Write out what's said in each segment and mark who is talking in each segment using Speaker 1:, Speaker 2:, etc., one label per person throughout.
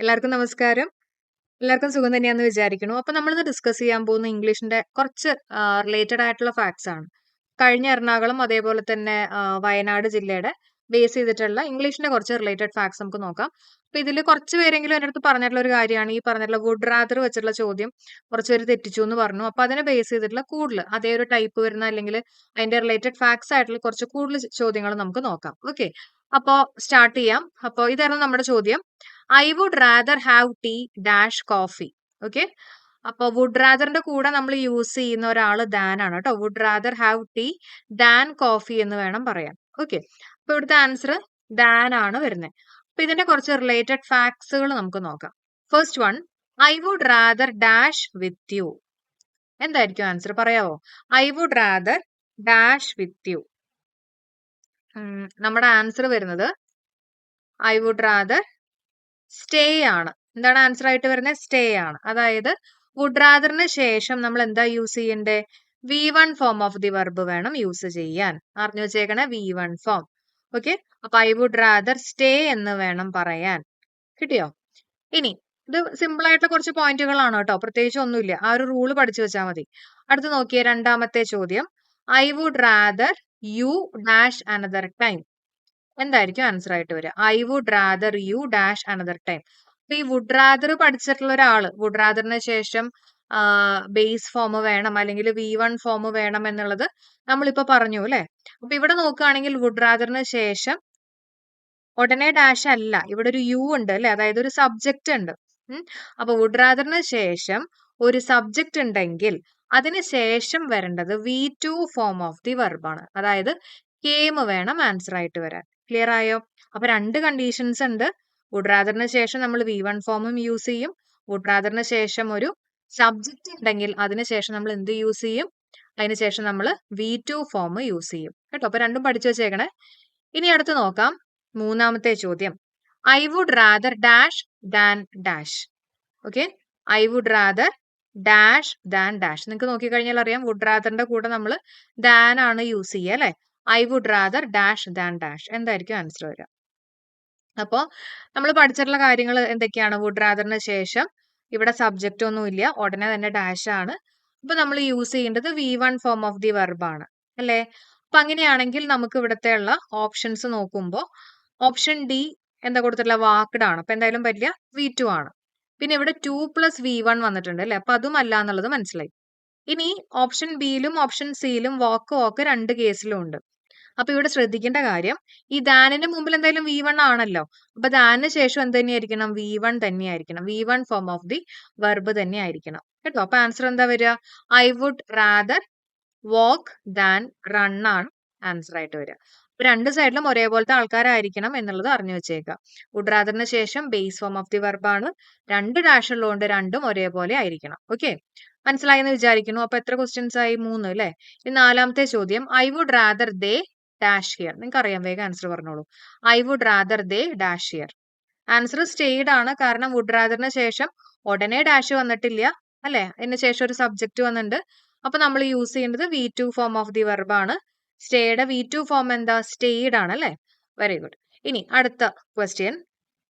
Speaker 1: എല്ലാവർക്കും നമസ്കാരം. എല്ലാവർക്കും സുഖം തന്നെയാന്ന് വിചാരിക്കുന്നു. അപ്പൊ നമ്മളിന്ന് ഡിസ്കസ് ചെയ്യാൻ പോകുന്ന ഇംഗ്ലീഷിന്റെ കുറച്ച് റിലേറ്റഡ് ആയിട്ടുള്ള ഫാക്ട്സ് ആണ്. കഴിഞ്ഞ എറണാകുളം അതേപോലെ തന്നെ വയനാട് ജില്ലയുടെ ബേസ് ചെയ്തിട്ടുള്ള ഇംഗ്ലീഷിന്റെ കുറച്ച് റിലേറ്റഡ് ഫാക്ട്സ് നമുക്ക് നോക്കാം. അപ്പൊ ഇതിൽ കുറച്ച് പേരെങ്കിലും എൻ്റെ അടുത്ത് പറഞ്ഞിട്ടുള്ള ഒരു കാര്യമാണ് ഈ പറഞ്ഞിട്ടുള്ള വുഡ് റാദർ വെച്ചിട്ടുള്ള ചോദ്യം കുറച്ച് പേര് തെറ്റിച്ചു എന്ന് പറഞ്ഞു. അപ്പൊ അതിനെ ബേസ് ചെയ്തിട്ടുള്ള കൂടുതൽ അതേ ഒരു ടൈപ്പ് വരുന്ന അല്ലെങ്കിൽ അതിന്റെ റിലേറ്റഡ് ഫാക്ട്സ് ആയിട്ടുള്ള കുറച്ച് കൂടുതൽ ചോദ്യങ്ങൾ നമുക്ക് നോക്കാം. ഓക്കെ, അപ്പോ സ്റ്റാർട്ട് ചെയ്യാം. അപ്പോൾ ഇതായിരുന്നു നമ്മുടെ ചോദ്യം. I would rather have tea dash coffee. Okay, അപ്പൊ വുഡ് റാദറിന്റെ കൂടെ നമ്മൾ യൂസ് ചെയ്യുന്ന ഒരാള് ദാൻ ആണ് കേട്ടോ. Would rather have tea than coffee എന്ന് വേണം പറയാൻ. ഓക്കെ, അപ്പൊ ഇവിടുത്തെ ആൻസർ ദാൻ ആണ് വരുന്നത്. അപ്പൊ ഇതിന്റെ കുറച്ച് റിലേറ്റഡ് ഫാക്ട്സുകൾ നമുക്ക് നോക്കാം. First one, I would rather dash with you. എന്തായിരിക്കും ആൻസർ പറയാവോ? I would rather dash with you. നമ്മുടെ ആൻസർ വരുന്നത് ഐ വുഡ് റാദർ സ്റ്റേ ആണ്. എന്താണ് ആൻസർ ആയിട്ട് വരുന്നത്? സ്റ്റേ ആണ്. അതായത് വുഡ് റാദറിന് ശേഷം നമ്മൾ എന്താ യൂസ് ചെയ്യണ്ടേ? V1 form of the verb വേണം യൂസ് ചെയ്യാൻ. അറിഞ്ഞു വെച്ചേക്കണേ, V1 ഫോം. ഓക്കെ, അപ്പൊ ഐ വുഡ് റാദർ സ്റ്റേ എന്ന് വേണം പറയാൻ. കിട്ടിയോ? ഇനി ഇത് സിമ്പിൾ ആയിട്ടുള്ള കുറച്ച് പോയിന്റുകളാണ് കേട്ടോ, പ്രത്യേകിച്ച് ഒന്നുമില്ല. ആ ഒരു റൂള് പഠിച്ചു വെച്ചാൽ മതി. അടുത്ത് നോക്കിയേ, രണ്ടാമത്തെ ചോദ്യം. I would rather you dash another time. എന്തായിരിക്കും ആൻസർ ആയിട്ട് വരിക? I would rather you dash another time. അപ്പൊ ഈ വുഡ് റാദർ പഠിച്ചിട്ടുള്ള ഒരാള് വുഡ് റാദറിന് ശേഷം ബേസ് ഫോം വേണം അല്ലെങ്കിൽ V1 ഫോം വേണം എന്നുള്ളത് നമ്മളിപ്പോ പറഞ്ഞു അല്ലെ. അപ്പൊ ഇവിടെ നോക്കുകയാണെങ്കിൽ വുഡ് റാദറിന് ശേഷം ഉടനെ ഡാഷ് അല്ല, ഇവിടെ ഒരു യു ഉണ്ട് അല്ലെ, അതായത് ഒരു സബ്ജക്റ്റ് ഉണ്ട്. അപ്പൊ വുഡ് റാദറിന് ശേഷം ഒരു സബ്ജക്റ്റ് ഉണ്ടെങ്കിൽ അതിന് ശേഷം വരേണ്ടത് V2 ഫോം ഓഫ് ദി വെർബാണ്. അതായത് കേം വേണം ആൻസർ ആയിട്ട് വരാൻ. ക്ലിയർ ആയോ? അപ്പൊ രണ്ട് കണ്ടീഷൻസ് ഉണ്ട്. വുഡ് റാദറിന് ശേഷം നമ്മൾ V1 ഫോമും യൂസ് ചെയ്യും. വുഡ് റാദറിന് ശേഷം ഒരു സബ്ജക്റ്റ് ഉണ്ടെങ്കിൽ അതിനുശേഷം നമ്മൾ എന്ത് യൂസ് ചെയ്യും? അതിനുശേഷം നമ്മൾ V2 ഫോം യൂസ് ചെയ്യും കേട്ടോ. അപ്പൊ രണ്ടും പഠിച്ചു വെച്ചേക്കണേ. ഇനി അടുത്ത് നോക്കാം, മൂന്നാമത്തെ ചോദ്യം. I would rather dash than dash. Okay, I would rather dash than dash. നിങ്ങൾക്ക് നോക്കിക്കഴിഞ്ഞാൽ അറിയാം, വുഡ് റാദറിന്റെ കൂടെ നമ്മൾ ദാൻ ആണ് യൂസ് ചെയ്യുക അല്ലെ. I would rather dash than dash. എന്തായിരിക്കും ആൻസർ വരിക? അപ്പോ നമ്മൾ പഠിച്ചിട്ടുള്ള കാര്യങ്ങൾ എന്തൊക്കെയാണ്? വുഡ് റാദറിന് ശേഷം ഇവിടെ സബ്ജക്റ്റ് ഒന്നും ഇല്ല, ഉടനെ തന്നെ ഡാഷ് ആണ്. അപ്പൊ നമ്മൾ യൂസ് ചെയ്യേണ്ടത് V1 form of the verb ആണ് അല്ലേ. അപ്പൊ അങ്ങനെയാണെങ്കിൽ നമുക്ക് ഇവിടത്തെ ഉള്ള ഓപ്ഷൻസ് നോക്കുമ്പോൾ ഓപ്ഷൻ ഡി എന്താ കൊടുത്തിട്ടുള്ള വാക്ക്ഡ് ആണ്. അപ്പൊ എന്തായാലും പറ്റില്ല, V2 ആണ്. പിന്നെ ഇവിടെ 2+V1 വന്നിട്ടുണ്ട് അല്ലെ, അപ്പൊ അതും അല്ല എന്നുള്ളത് മനസ്സിലായി. ഇനി ഓപ്ഷൻ ബിയിലും ഓപ്ഷൻ സിയിലും വാക്ക് രണ്ട് കേസിലും ഉണ്ട്. അപ്പൊ ഇവിടെ ശ്രദ്ധിക്കേണ്ട കാര്യം, ഈ ദാനിന്റെ മുമ്പിൽ എന്തായാലും V1 ആണല്ലോ. അപ്പൊ ദാനിന് ശേഷം എന്ത് തന്നെയായിരിക്കണം? V1 തന്നെയായിരിക്കണം. V1 form of the verb തന്നെ ആയിരിക്കണം കേട്ടോ. അപ്പൊ ആൻസർ എന്താ വരിക? I would rather walk than run ആണ് ആൻസർ ആയിട്ട് വരിക. അപ്പൊ രണ്ട് സൈഡിലും ഒരേപോലത്തെ ആൾക്കാരായിരിക്കണം എന്നുള്ളത് അറിഞ്ഞു വെച്ചേക്കാം. വുഡ് റാദറിന് ശേഷം base form of the verb ആണ്. രണ്ട് ഡാഷ് ഉള്ളതുകൊണ്ട് രണ്ടും ഒരേപോലെ ആയിരിക്കണം. ഓക്കെ, മനസ്സിലായെന്ന് വിചാരിക്കുന്നു. അപ്പൊ എത്ര ക്വസ്റ്റ്യൻസ് ആയി? 3 അല്ലെ. ഇനി നാലാമത്തെ ചോദ്യം. I would rather they dash here. നിങ്ങൾക്ക് അറിയാം, വേഗം ആൻസർ പറഞ്ഞോളൂ. I would rather they dash here. Answer stayed ആണ്. കാരണം വുഡ് റാദറിന് ശേഷം ഉടനെ ഡാഷ് വന്നിട്ടില്ല അല്ലെ, അതിന് ശേഷം ഒരു സബ്ജക്റ്റ് വന്നിട്ടുണ്ട്. അപ്പൊ നമ്മൾ യൂസ് ചെയ്യേണ്ടത് V2 form of the verb ആണ്. സ്റ്റേയുടെ V2 ഫോം എന്താ? സ്റ്റേഡ് ആണ് അല്ലെ. Very good. ഇനി അടുത്ത question.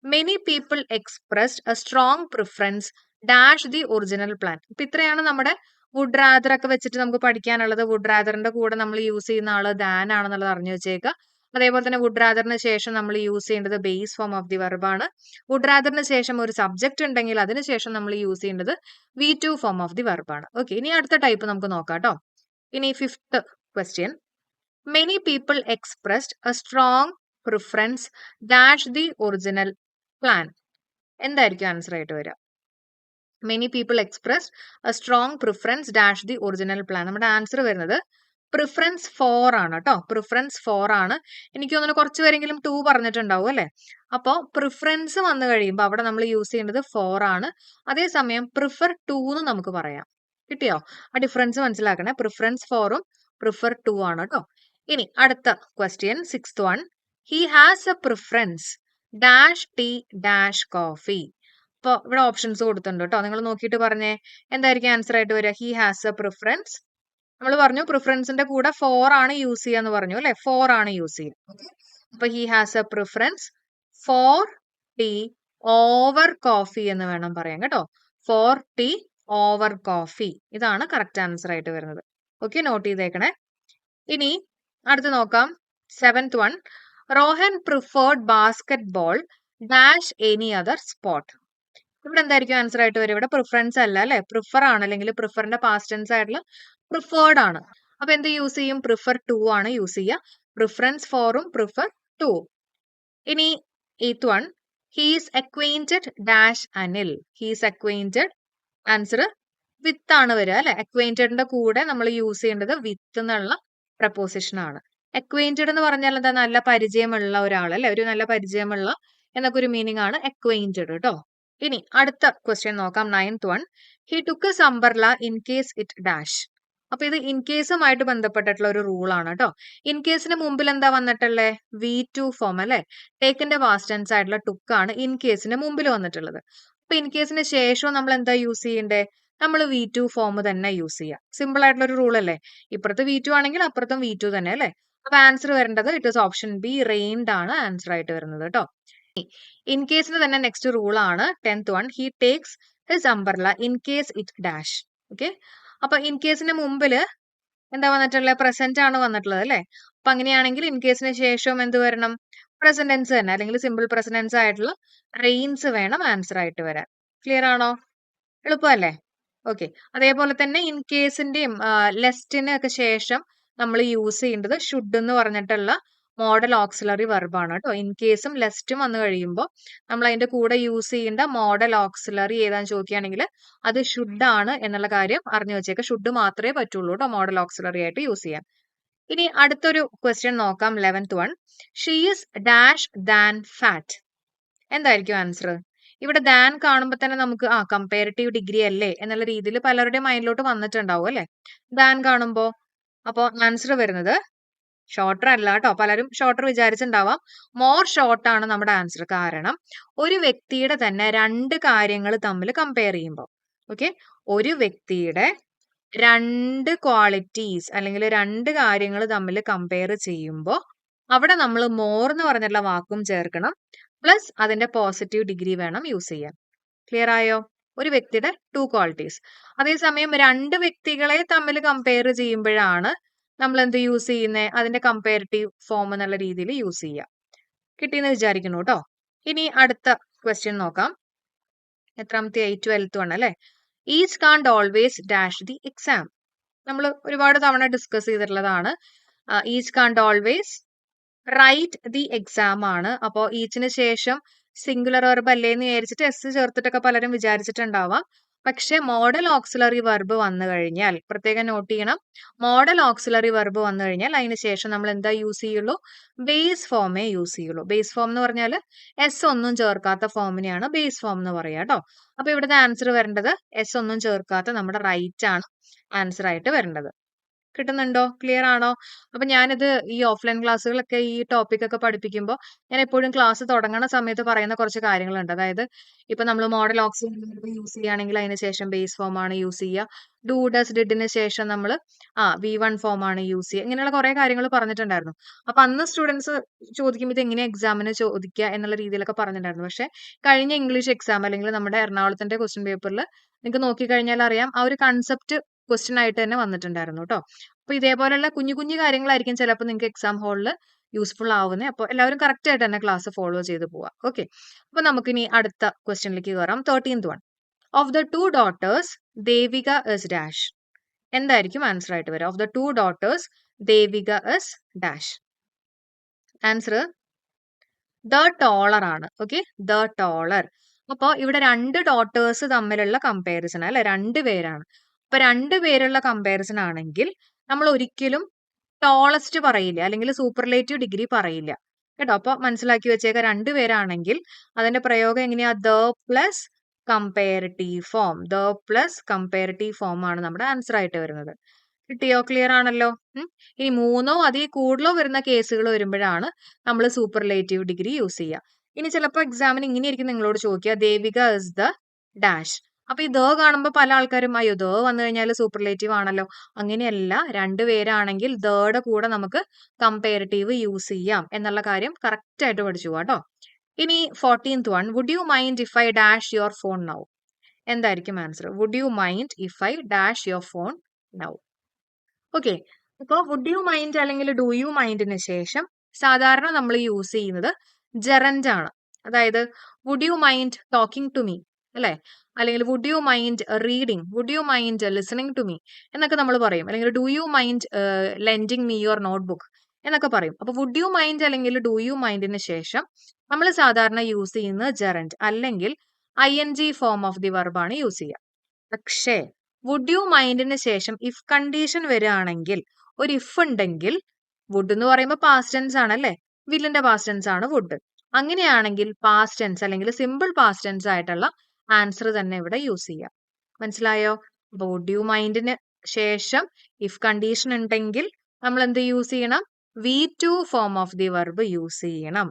Speaker 1: Many people expressed A strong preference dash the original plan. ഇപ്പൊ ഇത്രയാണ് നമ്മുടെ വുഡ് റാദർ ഒക്കെ വെച്ചിട്ട് നമുക്ക് പഠിക്കാനുള്ളത്. വുഡ് റാദറിന്റെ കൂടെ നമ്മൾ യൂസ് ചെയ്യുന്ന ആള് ദാൻ ആണെന്നുള്ളത് അറിഞ്ഞു വെച്ചേക്കുക. അതേപോലെ തന്നെ വുഡ് റാദറിന് ശേഷം നമ്മൾ യൂസ് ചെയ്യേണ്ടത് base form of the verb ആണ്. വുഡ് റാദറിന് ശേഷം ഒരു സബ്ജക്റ്റ് ഉണ്ടെങ്കിൽ അതിനുശേഷം നമ്മൾ യൂസ് ചെയ്യേണ്ടത് V2 form of the verb ആണ്. ഓക്കെ, ഇനി അടുത്ത ടൈപ്പ് നമുക്ക് നോക്കാം കേട്ടോ. ഇനി fifth question. Many people expressed A strong preference dash the original plan. എന്തായിരിക്കും ആൻസർ ആയിട്ട് വരിക? Many people express A strong preference dash the original plan. നമ്മുടെ ആൻസർ വരുന്നത് പ്രിഫറൻസ് 4 ആണ് കേട്ടോ. പ്രിഫറൻസ് 4 ആണ്. എനിക്ക് തോന്നുന്നു കുറച്ച് പേരെങ്കിലും 2 പറഞ്ഞിട്ടുണ്ടാവും അല്ലെ. അപ്പോൾ പ്രിഫറൻസ് വന്നു കഴിയുമ്പോൾ അവിടെ നമ്മൾ യൂസ് ചെയ്യേണ്ടത് 4 ആണ്. അതേസമയം പ്രിഫർ 2 എന്ന് നമുക്ക് പറയാം. കിട്ടിയോ? ആ ഡിഫറൻസ് മനസ്സിലാക്കണേ. പ്രിഫറൻസ് 4ഉം പ്രിഫർ 2 ആണ് കേട്ടോ. ഇനി അടുത്ത question, sixth one. He has a preference dash tea dash coffee. അപ്പോൾ ഇവിടെ ഓപ്ഷൻസ് കൊടുത്തിട്ടുണ്ട് കേട്ടോ. നിങ്ങൾ നോക്കിയിട്ട് പറഞ്ഞേ എന്തായിരിക്കും ആൻസർ ആയിട്ട് വരിക? He has a preference. നമ്മൾ പറഞ്ഞു പ്രിഫറൻസിന്റെ കൂടെ 4 ആണ് യൂസ് ചെയ്യാന്ന് പറഞ്ഞു അല്ലെ. 4 ആണ് യൂസ് ചെയ്യുക. അപ്പൊ he has a preference for tea over coffee എന്ന് വേണം പറയാൻ കേട്ടോ. 4 ടീ ഓവർ കോഫി. ഇതാണ് കറക്റ്റ് ആൻസർ ആയിട്ട് വരുന്നത്. ഓക്കെ, നോട്ട് ചെയ്തേക്കണേ. ഇനി അടുത്ത് നോക്കാം. 7th one. Rohan preferred basketball dash any other sport. ഇവിടെ എന്തായിരിക്കും ആൻസർ ആയിട്ട് വരും? ഇവിടെ പ്രിഫറൻസ് അല്ല അല്ലെ, പ്രിഫർ ആണ്, അല്ലെങ്കിൽ പ്രിഫറിന്റെ പാസ്റ്റ് ടെൻസ് ആയിട്ടുള്ള പ്രിഫേർഡ് ആണ്. അപ്പൊ എന്ത് യൂസ് ചെയ്യും? പ്രിഫർ ടു ആണ് യൂസ് ചെയ്യുക. പ്രിഫറൻസ് ഫോറും പ്രിഫർ ടു. ഇനി 8th one. He's acquainted dash Anil. He's acquainted, answer with ആണ് വരിക അല്ലെ. അക്വൈന്റഡിന്റെ കൂടെ നമ്മൾ യൂസ് ചെയ്യേണ്ടത് വിത്ത് എന്നുള്ള പ്രപ്പോസിഷൻ ആണ്. അക്വൈന്റഡ് എന്ന് പറഞ്ഞാൽ എന്താ? നല്ല പരിചയമുള്ള ഒരാൾ അല്ലെ, ഒരു നല്ല പരിചയമുള്ള എന്നൊക്കെ ഒരു മീനിങ് ആണ് അക്വൈന്റഡ് കേട്ടോ. ഇനി അടുത്ത ക്വസ്റ്റ്യൻ നോക്കാം. 9th one. He took umbrella in case it dash. അപ്പൊ ഇത് ഇൻ കേസുമായിട്ട് ബന്ധപ്പെട്ടിട്ടുള്ള ഒരു റൂൾ ആണ് കേട്ടോ. ഇൻ കേസിന് മുമ്പിൽ എന്താ വന്നിട്ടുള്ളത്? V2 ഫോം അല്ലെ. ടേക്കിന്റെ പാസ്റ്റ് ടെൻസ് ആയിട്ടുള്ള ടുക്ക് ആണ് ഇൻ കേസിന് മുമ്പിൽ വന്നിട്ടുള്ളത്. അപ്പൊ ഇൻ കേസിന് ശേഷം നമ്മൾ എന്താ യൂസ് ചെയ്യണ്ടേ? നമ്മൾ V2 ഫോം തന്നെ യൂസ് ചെയ്യുക. സിമ്പിൾ ആയിട്ടുള്ള ഒരു റൂൾ അല്ലേ. ഇപ്പുറത്ത് V2 ആണെങ്കിൽ അപ്പുറത്തും V2 തന്നെ അല്ലെ. അപ്പൊ ആൻസർ വരേണ്ടത് it is option B, rained ആണ് ആൻസർ ആയിട്ട് വരുന്നത് കേട്ടോ. ഇൻ കേസിന് തന്നെ നെക്സ്റ്റ് റൂൾ ആണ് 10th one. He takes his umbrella in case it dash. Okay, അപ്പൊ ഇൻ കേസിന് മുമ്പില് എന്താ വന്നിട്ടുള്ളത്? പ്രസന്റ് ആണ് വന്നിട്ടുള്ളത് അല്ലെ. അപ്പൊ അങ്ങനെയാണെങ്കിൽ ഇൻ കേസിന് ശേഷം എന്ത് വരണം? പ്രസന്റ് ടെൻസ് തന്നെ, അല്ലെങ്കിൽ സിമ്പിൾ പ്രസന്റ് ടെൻസ് ആയിട്ടുള്ള റെയിൻസ് വേണം ആൻസർ ആയിട്ട് വരാൻ. ക്ലിയർ ആണോ? എളുപ്പമല്ലേ? ഓക്കെ. അതേപോലെ തന്നെ ഇൻ കേസിന്റെയും ലെസ്റ്റിന് ഒക്കെ ശേഷം നമ്മൾ യൂസ് ചെയ്യേണ്ടത് ഷുഡ് എന്ന് പറഞ്ഞിട്ടുള്ള മോഡൽ ഓക്സിലറി വെർബ് ആണ് കേട്ടോ. ഇൻ കേസും ലെസ്റ്റും വന്നു കഴിയുമ്പോൾ നമ്മൾ അതിന്റെ കൂടെ യൂസ് ചെയ്യേണ്ട മോഡൽ ഓക്സിലറി ഏതാന്ന് ചോദിക്കുകയാണെങ്കിൽ അത് ഷുഡ് ആണ് എന്നുള്ള കാര്യം അറിഞ്ഞു വെച്ചേക്ക്. ഷുഡ് മാത്രമേ പറ്റുള്ളൂ കേട്ടോ മോഡൽ ഓക്സിലറി ആയിട്ട് യൂസ് ചെയ്യാൻ. ഇനി അടുത്തൊരു ക്വസ്റ്റ്യൻ നോക്കാം. 11th one. She is dash than fat. എന്തായിരിക്കും ആൻസർ? ഇവിടെ ദാൻ കാണുമ്പോൾ തന്നെ നമുക്ക് കമ്പാരിറ്റീവ് ഡിഗ്രി അല്ലേ എന്നുള്ള രീതിയിൽ പലരുടെയും മൈൻഡിലോട്ട് വന്നിട്ടുണ്ടാവും അല്ലെ ദാൻ കാണുമ്പോ. അപ്പൊ ആൻസർ വരുന്നത് ഷോർട്ടർ അല്ല കേട്ടോ. പലരും ഷോർട്ടർ വിചാരിച്ചിട്ടുണ്ടാവാം. മോർ ഷോർട്ട് ആണ് നമ്മുടെ ആൻസർ. കാരണം ഒരു വ്യക്തിയുടെ തന്നെ രണ്ട് കാര്യങ്ങൾ തമ്മിൽ കമ്പയർ ചെയ്യുമ്പോൾ, ഓക്കെ, ഒരു വ്യക്തിയുടെ രണ്ട് ക്വാളിറ്റീസ് അല്ലെങ്കിൽ രണ്ട് കാര്യങ്ങൾ തമ്മിൽ കമ്പയർ ചെയ്യുമ്പോൾ അവിടെ നമ്മൾ മോർ എന്ന് പറഞ്ഞിട്ടുള്ള വാക്കും ചേർക്കണം, പ്ലസ് അതിന്റെ പോസിറ്റീവ് ഡിഗ്രി വേണം യൂസ് ചെയ്യാൻ. ക്ലിയർ ആയോ? ഒരു വ്യക്തിയുടെ 2 ക്വാളിറ്റീസ്. അതേസമയം രണ്ട് വ്യക്തികളെ തമ്മിൽ കമ്പയർ ചെയ്യുമ്പോഴാണ് നമ്മൾ എന്ത് യൂസ് ചെയ്യുന്നത്? അതിന്റെ കമ്പാരിറ്റീവ് ഫോം എന്നുള്ള രീതിയിൽ യൂസ് ചെയ്യുക. കിട്ടിയെന്ന് വിചാരിക്കുന്നു കേട്ടോ. ഇനി അടുത്ത ക്വസ്റ്റ്യൻ നോക്കാം. എത്രാമത്തെ? 12th വൺ അല്ലെ. ഈച്ച് കാണ്ട് ഓൾവേസ് ഡാഷ് ദി എക്സാം. നമ്മൾ ഒരുപാട് തവണ ഡിസ്കസ് ചെയ്തിട്ടുള്ളതാണ്. ഈച്ച് കാണ്ട് ഓൾവേസ് റൈറ്റ് ദി എക്സാം ആണ്. അപ്പോ ഈച്ചിന് ശേഷം സിംഗുലർ വെർബ് അല്ലേന്ന് വിചാരിച്ചിട്ട് എസ് ചേർത്തിട്ടൊക്കെ പലരും വിചാരിച്ചിട്ടുണ്ടാവാം. പക്ഷെ മോഡൽ ഓക്സിലറി വെർബ് വന്നു കഴിഞ്ഞാൽ പ്രത്യേകം നോട്ട് ചെയ്യണം. മോഡൽ ഓക്സിലറി വെർബ് വന്നു കഴിഞ്ഞാൽ അതിന് ശേഷം നമ്മൾ എന്താ യൂസ് ചെയ്യുള്ളൂ? ബേസ് ഫോമേ യൂസ് ചെയ്യുള്ളൂ. ബേസ് ഫോം എന്ന് പറഞ്ഞാൽ എസ് ഒന്നും ചേർക്കാത്ത ഫോമിനെയാണ് ബേസ് ഫോം എന്ന് പറയുക കേട്ടോ. അപ്പൊ ഇവിടുത്തെ ആൻസർ വരേണ്ടത് എസ് ഒന്നും ചേർക്കാത്ത നമ്മുടെ റൈറ്റ് ആണ് ആൻസർ ആയിട്ട് വരേണ്ടത്. കിട്ടുന്നുണ്ടോ? ക്ലിയർ ആണോ? അപ്പൊ ഞാനിത് ഈ ഓഫ്ലൈൻ ക്ലാസ്സുകളൊക്കെ ഈ ടോപ്പിക് ഒക്കെ പഠിപ്പിക്കുമ്പോൾ ഞാൻ എപ്പോഴും ക്ലാസ് തുടങ്ങുന്ന സമയത്ത് പറയുന്ന കുറച്ച് കാര്യങ്ങളുണ്ട്. അതായത് ഇപ്പൊ നമ്മൾ മോഡൽ ഓക്സിലറി യൂസ് ചെയ്യുകയാണെങ്കിൽ അതിന് ശേഷം ബേസ് ഫോം ആണ് യൂസ് ചെയ്യുക. ഡു ഡസ് ഡിഡിന് ശേഷം നമ്മൾ V1 ഫോം ആണ് യൂസ് ചെയ്യുക. ഇങ്ങനെയുള്ള കുറെ കാര്യങ്ങൾ പറഞ്ഞിട്ടുണ്ടായിരുന്നു. അപ്പൊ അന്ന് സ്റ്റുഡൻസ് ചോദിക്കുമ്പോൾ ഇത് എങ്ങനെ എക്സാമിന് ചോദിക്കുക എന്നുള്ള രീതിയിലൊക്കെ പറഞ്ഞിട്ടുണ്ടായിരുന്നു. പക്ഷെ കഴിഞ്ഞ ഇംഗ്ലീഷ് എക്സാം അല്ലെങ്കിൽ നമ്മുടെ എറണാകുളത്തിന്റെ ക്വസ്റ്റ്യൻ പേപ്പറിൽ നിങ്ങൾക്ക് നോക്കിക്കഴിഞ്ഞാൽ അറിയാം ആ ഒരു കൺസെപ്റ്റ് ക്വസ്റ്റ്യൻ ആയിട്ട് തന്നെ വന്നിട്ടുണ്ടായിരുന്നു കേട്ടോ. അപ്പൊ ഇതേപോലെയുള്ള കുഞ്ഞു കുഞ്ഞു കാര്യങ്ങളായിരിക്കും ചിലപ്പോൾ നിങ്ങൾക്ക് എക്സാം ഹോളിൽ യൂസ്ഫുൾ ആവുന്നത്. അപ്പോൾ എല്ലാവരും കറക്റ്റ് ആയിട്ട് തന്നെ ക്ലാസ് ഫോളോ ചെയ്ത് പോവാം. ഓക്കെ, അപ്പൊ നമുക്കിനി അടുത്ത ക്വസ്റ്റ്യനിലേക്ക് കയറാം. 13th one. Of the 2 daughters Devika is dash. എന്തായിരിക്കും ആൻസർ ആയിട്ട് വരിക? Of the 2 daughters Devika is dash. Answer the taller ആണ്. Okay, the taller. അപ്പോ ഇവിടെ 2 ഡോട്ടേഴ്സ് തമ്മിലുള്ള കമ്പാരിസൺ അല്ലെ, 2 പേരാണ്. അപ്പൊ 2 പേരുള്ള കമ്പാരിസൺ ആണെങ്കിൽ നമ്മൾ ഒരിക്കലും ടോളസ്റ്റ് പറയില്ല, അല്ലെങ്കിൽ സൂപ്പർലേറ്റീവ് ഡിഗ്രി പറയില്ല കേട്ടോ. അപ്പൊ മനസ്സിലാക്കി വെച്ചേക്ക, 2 പേരാണെങ്കിൽ അതിന്റെ പ്രയോഗം എങ്ങനെയാ? The plus comparative form. The plus comparative form ആണ് നമ്മുടെ ആൻസർ ആയിട്ട് വരുന്നത്. കിട്ടിയോ? ക്ലിയർ ആണല്ലോ. ഇനി 3ഓ അതിൽ കൂടുതലോ വരുന്ന കേസുകൾ വരുമ്പോഴാണ് നമ്മൾ സൂപ്പർലേറ്റീവ് ഡിഗ്രി യൂസ് ചെയ്യുക. ഇനി ചിലപ്പോൾ എക്സാമിന് ഇങ്ങനെയായിരിക്കും നിങ്ങളോട് ചോദിക്കുക, ദേവിക ഇസ് ദ ഡാഷ്. അപ്പൊ ഈ ദ കാണുമ്പോൾ പല ആൾക്കാരും അയ്യോ ദ വന്നു കഴിഞ്ഞാൽ സൂപ്പർലേറ്റീവ് ആണല്ലോ. അങ്ങനെയല്ല, 2 പേരാണെങ്കിൽ ദയുടെ കൂടെ നമുക്ക് കമ്പാരിറ്റീവ് യൂസ് ചെയ്യാം എന്നുള്ള കാര്യം കറക്റ്റ് ആയിട്ട് പഠിച്ചു കേട്ടോ. ഇനി 14th one, would you mind if I dash your phone now? എന്തായിരിക്കും answer? Would you mind if I dash your phone now? Okay, അപ്പോൾ വുഡ് യു മൈൻഡ് അല്ലെങ്കിൽ ഡു യു മൈൻഡിന് ശേഷം സാധാരണ നമ്മൾ യൂസ് ചെയ്യുന്നത് ജെറൻഡ് ആണ്. അതായത് would you mind talking to me, അല്ലെ? അല്ലെങ്കിൽ would you mind reading, would you mind listening to me എന്നൊക്കെ നമ്മൾ പറയും. അല്ലെങ്കിൽ do you mind lending me your notebook എന്നൊക്കെ പറയും. അപ്പൊ വുഡ് യു മൈൻഡ് അല്ലെങ്കിൽ ഡു യു മൈൻഡിന് ശേഷം നമ്മൾ സാധാരണ യൂസ് ചെയ്യുന്നത് ജെറൻഡ് അല്ലെങ്കിൽ ING ഫോം ഓഫ് ദി വെർബാണ് യൂസ് ചെയ്യുക. പക്ഷേ വുഡ് യു മൈൻഡിന് ശേഷം ഇഫ് കണ്ടീഷൻ വരികയാണെങ്കിൽ, ഒരു ഇഫ് ഉണ്ടെങ്കിൽ, വുഡ് എന്ന് പറയുമ്പോൾ പാസ്റ്റ് ടെൻസ് ആണല്ലേ, വില്ലിന്റെ പാസ്റ്റ് ടെൻസ് ആണ് വുഡ്. അങ്ങനെയാണെങ്കിൽ പാസ്റ്റ് ടെൻസ് അല്ലെങ്കിൽ സിമ്പിൾ പാസ്റ്റ് ടെൻസ് ആയിട്ടുള്ള ആൻസർ തന്നെ ഇവിടെ യൂസ് ചെയ്യാം. മനസ്സിലായോ? അപ്പൊ വുഡ് യു മൈൻഡിന് ശേഷം ഇഫ് കണ്ടീഷൻ ഉണ്ടെങ്കിൽ നമ്മൾ എന്ത് യൂസ് ചെയ്യണം? V2 form of the verb use ചെയ്യണം.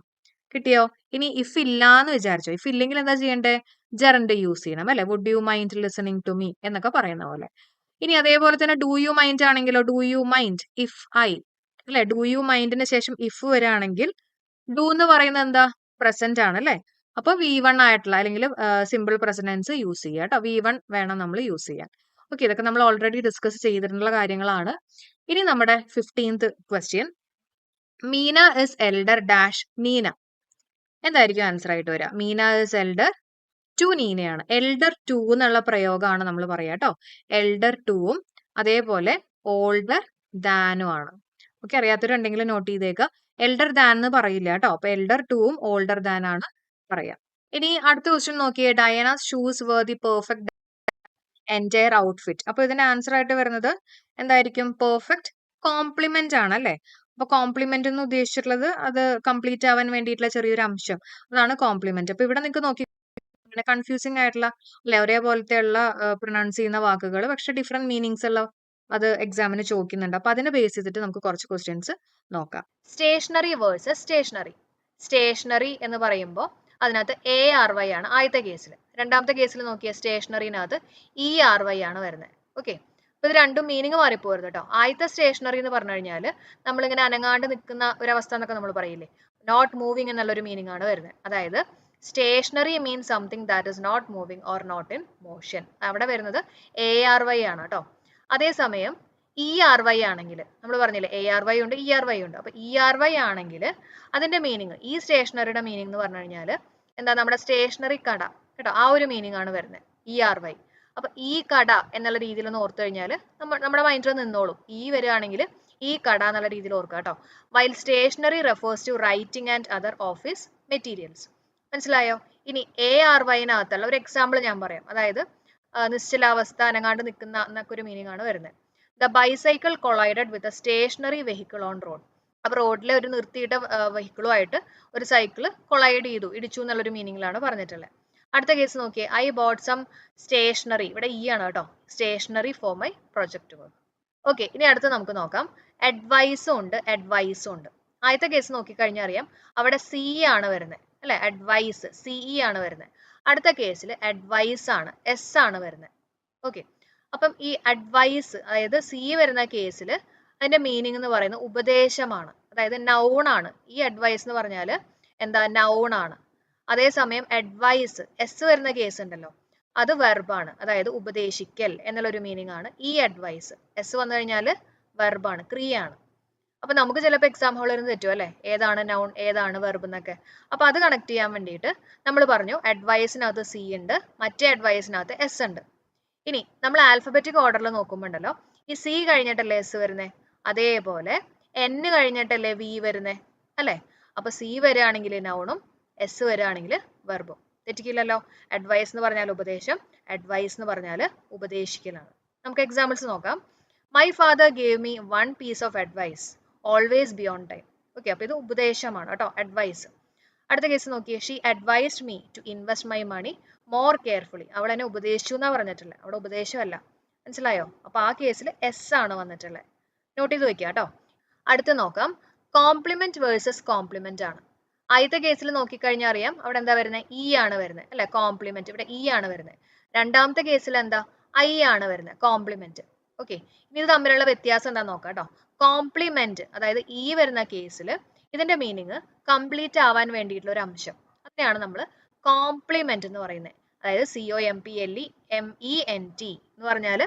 Speaker 1: കിട്ടിയോ? ഇനി ഇഫ് ഇല്ലാന്ന് വിചാരിച്ചോ, ഇഫ് ഇല്ലെങ്കിൽ എന്താ ചെയ്യണ്ടേ? ജെറൻഡ് യൂസ് ചെയ്യണം, അല്ലെ? Would you mind listening to me എന്നൊക്കെ പറയുന്ന പോലെ. ഇനി അതേപോലെ തന്നെ ഡു യു മൈൻഡ് ആണെങ്കിലോ, do you mind if I, അല്ലെ? ഡു യു മൈൻഡിന് ശേഷം ഇഫ് വരാണെങ്കിൽ ഡു എന്ന് പറയുന്നത് എന്താ? പ്രസന്റ് ആണ്, അല്ലെ? അപ്പൊ V1 ആയിട്ടുള്ള അല്ലെങ്കിൽ സിമ്പിൾ പ്രസന്റൻസ് യൂസ് ചെയ്യുക കേട്ടോ. V1 വേണം നമ്മൾ യൂസ് ചെയ്യാൻ. ഓക്കെ, ഇതൊക്കെ നമ്മൾ ഓൾറെഡി ഡിസ്കസ് ചെയ്തിട്ടുള്ള കാര്യങ്ങളാണ്. ഇനി നമ്മുടെ 15th question, Meena is elder dash Neena. എന്തായിരിക്കും ആൻസർ ആയിട്ട് വരിക? മീന ഇസ് എൽഡർ ടു നീനയാണ്. എൽഡർ ടു എന്നുള്ള പ്രയോഗമാണ് നമ്മൾ പറയാ കേട്ടോ. എൽഡർ ടുവും അതേപോലെ ഓൾഡർ ദാനും ആണ്. ഓക്കെ, അറിയാത്തവരുണ്ടെങ്കിൽ നോട്ട് ചെയ്തേക്കുക. എൽഡർ ദാൻ എന്ന് പറയില്ല കേട്ടോ. അപ്പൊ എൽഡർ ടുവും ഓൾഡർ ദാൻ ആണ് പറയാ. ഇനി അടുത്ത ക്വസ്റ്റ്യൻ നോക്കിയേ, Diana's shoes were the perfect entire outfit. അപ്പൊ ഇതിന്റെ ആൻസർ ആയിട്ട് വരുന്നത് എന്തായിരിക്കും? പെർഫെക്റ്റ് കോംപ്ലിമെന്റ് ആണ്, അല്ലെ? അപ്പൊ കോംപ്ലിമെന്റ് എന്ന് ഉദ്ദേശിച്ചിട്ടുള്ളത് അത് കംപ്ലീറ്റ് ആവാൻ വേണ്ടിയിട്ടുള്ള ചെറിയൊരു അംശം, അതാണ് കോംപ്ലിമെന്റ്. അപ്പൊ ഇവിടെ നിങ്ങൾക്ക് നോക്കി കൺഫ്യൂസിംഗ് ആയിട്ടുള്ള, അല്ലെ, ഒരേപോലത്തെ ഉള്ള പ്രൊനൗൺസ് ചെയ്യുന്ന വാക്കുകൾ പക്ഷെ ഡിഫറെന്റ് മീനിങ്സ് ഉള്ള അത് എക്സാമിന് ചോദിക്കുന്നുണ്ട്. അപ്പൊ അതിനെ ബേസ് ചെയ്തിട്ട് നമുക്ക് കുറച്ച് ക്വസ്റ്റ്യൻസ് നോക്കാം. Stationery versus stationery. സ്റ്റേഷനറി എന്ന് പറയുമ്പോൾ അതിനകത്ത് ARY ആണ് ആദ്യത്തെ കേസിൽ. രണ്ടാമത്തെ കേസിൽ നോക്കിയ സ്റ്റേഷനറിനകത്ത് ERY ആണ് വരുന്നത്. ഓക്കെ, അപ്പൊ ഇത് രണ്ടും മീനിങ് മാറിപ്പോരുത് കേട്ടോ. ആദ്യത്തെ സ്റ്റേഷനറി എന്ന് പറഞ്ഞു കഴിഞ്ഞാൽ നമ്മളിങ്ങനെ അനങ്ങാണ്ട് നിൽക്കുന്ന ഒരവസ്ഥ എന്നൊക്കെ നമ്മൾ പറയില്ലേ, നോട്ട് മൂവിങ് എന്നുള്ളൊരു മീനിങ് ആണ് വരുന്നത്. അതായത് stationary means something that is not moving or not in motion. അവിടെ വരുന്നത് ARY ആണ് കേട്ടോ. അതേസമയം ERY ആണെങ്കിൽ നമ്മൾ പറഞ്ഞില്ലേ ARY ഉണ്ട് ERY ഉണ്ട്. അപ്പൊ ERY ആണെങ്കിൽ അതിന്റെ മീനിങ്, ഈ സ്റ്റേഷനറിയുടെ മീനിങ് എന്ന് പറഞ്ഞു കഴിഞ്ഞാൽ എന്താ? നമ്മുടെ സ്റ്റേഷനറി കട കേട്ടോ, ആ ഒരു മീനിങ് ആണ് വരുന്നത് ERY. അപ്പൊ ഈ കട എന്നുള്ള രീതിയിൽ ഒന്ന് ഓർത്തു കഴിഞ്ഞാൽ നമ്മുടെ മൈൻഡിൽ നിന്നോളും. വരികയാണെങ്കിൽ ഈ കട എന്നുള്ള രീതിയിൽ ഓർക്കുക കേട്ടോ. While stationery refers to writing and other office materials. മനസ്സിലായോ? ഇനി ARYനകത്തുള്ള ഒരു എക്സാമ്പിൾ ഞാൻ പറയാം. അതായത് നിശ്ചലാവസ്ഥ, അനങ്ങാണ്ട് നിൽക്കുന്ന എന്നൊക്കെ ഒരു മീനിങ് ആണ് വരുന്നത്. The bicycle collided with a stationary vehicle on road. അപ്പൊ റോഡിലെ ഒരു നിർത്തിയിട്ട വെഹിക്കിളുമായിട്ട് ഒരു സൈക്കിള് കൊളൈഡ് ചെയ്തു, ഇടിച്ചു എന്നുള്ളൊരു മീനിങ്ങിലാണ് പറഞ്ഞിട്ടുള്ളത്. അടുത്ത കേസ് നോക്കിയേ, ഐ ബോട്ട് സം സ്റ്റേഷനറി. ഇവിടെ ആണ് കേട്ടോ, stationery for my project work. Okay, ഇനി അടുത്ത് നമുക്ക് നോക്കാം. അഡ്വൈസും ഉണ്ട് അഡ്വൈസും ഉണ്ട്. ആദ്യത്തെ കേസ് നോക്കിക്കഴിഞ്ഞാൽ അറിയാം, അവിടെ C ആണ് വരുന്നത്, അല്ലെ? അഡ്വൈസ് CE ആണ് വരുന്നത്. അടുത്ത കേസിൽ അഡ്വൈസ് ആണ് S ആണ് വരുന്നത്. ഓക്കെ, അപ്പം ഈ അഡ്വൈസ്, അതായത് C വരുന്ന കേസിൽ അതിന്റെ മീനിങ് എന്ന് പറയുന്നത് ഉപദേശമാണ്, അതായത് നൗൺ ആണ്. ഈ അഡ്വൈസ് എന്ന് പറഞ്ഞാൽ എന്താ? നൗൺ ആണ്. അതേസമയം അഡ്വൈസ് S വരുന്ന കേസ് ഉണ്ടല്ലോ, അത് വെർബാണ്, അതായത് ഉപദേശിക്കൽ എന്നുള്ളൊരു മീനിങ് ആണ് ഈ അഡ്വൈസ്. S വന്നു കഴിഞ്ഞാൽ വെർബാണ്, ക്രിയയാണ്. അപ്പൊ നമുക്ക് ചിലപ്പോൾ എക്സാം ഹോളിൽ തെറ്റും, അല്ലെ? ഏതാണ് നൗൺ ഏതാണ് വെർബ് എന്നൊക്കെ. അപ്പൊ അത് കണക്ട് ചെയ്യാൻ വേണ്ടിയിട്ട് നമ്മൾ പറഞ്ഞു അഡ്വൈസിനകത്ത് C ഉണ്ട്, മറ്റേ അഡ്വൈസിനകത്ത് S ഉണ്ട്. ഇനി നമ്മൾ ആൽഫബറ്റിക് ഓർഡറിൽ നോക്കുമ്പോൾ ഉണ്ടല്ലോ, ഈ C കഴിഞ്ഞിട്ടല്ലേ S വരുന്നേ, അതേപോലെ N കഴിഞ്ഞിട്ടല്ലേ V വരുന്നേ, അല്ലെ? അപ്പൊ C വരികയാണെങ്കിൽ നൗണും S വരികയാണെങ്കിൽ വെർബും. തെറ്റിക്കില്ലല്ലോ. അഡ്വൈസ് എന്ന് പറഞ്ഞാൽ ഉപദേശം, അഡ്വൈസ് എന്ന് പറഞ്ഞാൽ ഉപദേശിക്കലാണ്. നമുക്ക് എക്സാമ്പിൾസ് നോക്കാം. My father gave me 1 piece of advice, always be on time. Okay, അപ്പൊ ഇത് ഉപദേശമാണ് കേട്ടോ, അഡ്വൈസ്. അടുത്ത കേസ് നോക്കിയേ, she advised me to invest my money more carefully. അവൾ എന്നെ ഉപദേശിച്ചു എന്നാ പറഞ്ഞിട്ടുള്ളത്, അവിടെ ഉപദേശമല്ല. മനസ്സിലായോ? അപ്പൊ ആ കേസിൽ S ആണ് വന്നിട്ടുള്ളത്. നോട്ട് ചെയ്ത് വെക്കുക കേട്ടോ. അടുത്ത് നോക്കാം, കോംപ്ലിമെന്റ് വേഴ്സസ് കോംപ്ലിമെന്റ് ആണ്. ആദ്യത്തെ കേസിൽ നോക്കിക്കഴിഞ്ഞാൽ അറിയാം, അവിടെ എന്താ വരുന്നത്? E ആണ് വരുന്നത്, അല്ലെ? കോംപ്ലിമെന്റ് ഇവിടെ E ആണ് വരുന്നത്. രണ്ടാമത്തെ കേസിൽ എന്താ? I ആണ് വരുന്നത്, കോംപ്ലിമെന്റ്. ഓക്കെ, ഇനി ഇത് തമ്മിലുള്ള വ്യത്യാസം എന്താ നോക്കാം കേട്ടോ. കോംപ്ലിമെന്റ്, അതായത് E വരുന്ന കേസിൽ ഇതിന്റെ മീനിങ് കംപ്ലീറ്റ് ആവാൻ വേണ്ടിയിട്ടുള്ള ഒരു അംശം, ഇതിനെയാണ് നമ്മൾ കോംപ്ലിമെന്റ് എന്ന് പറയുന്നത്. അതായത് COMPLEMENT എന്ന് പറഞ്ഞാൽ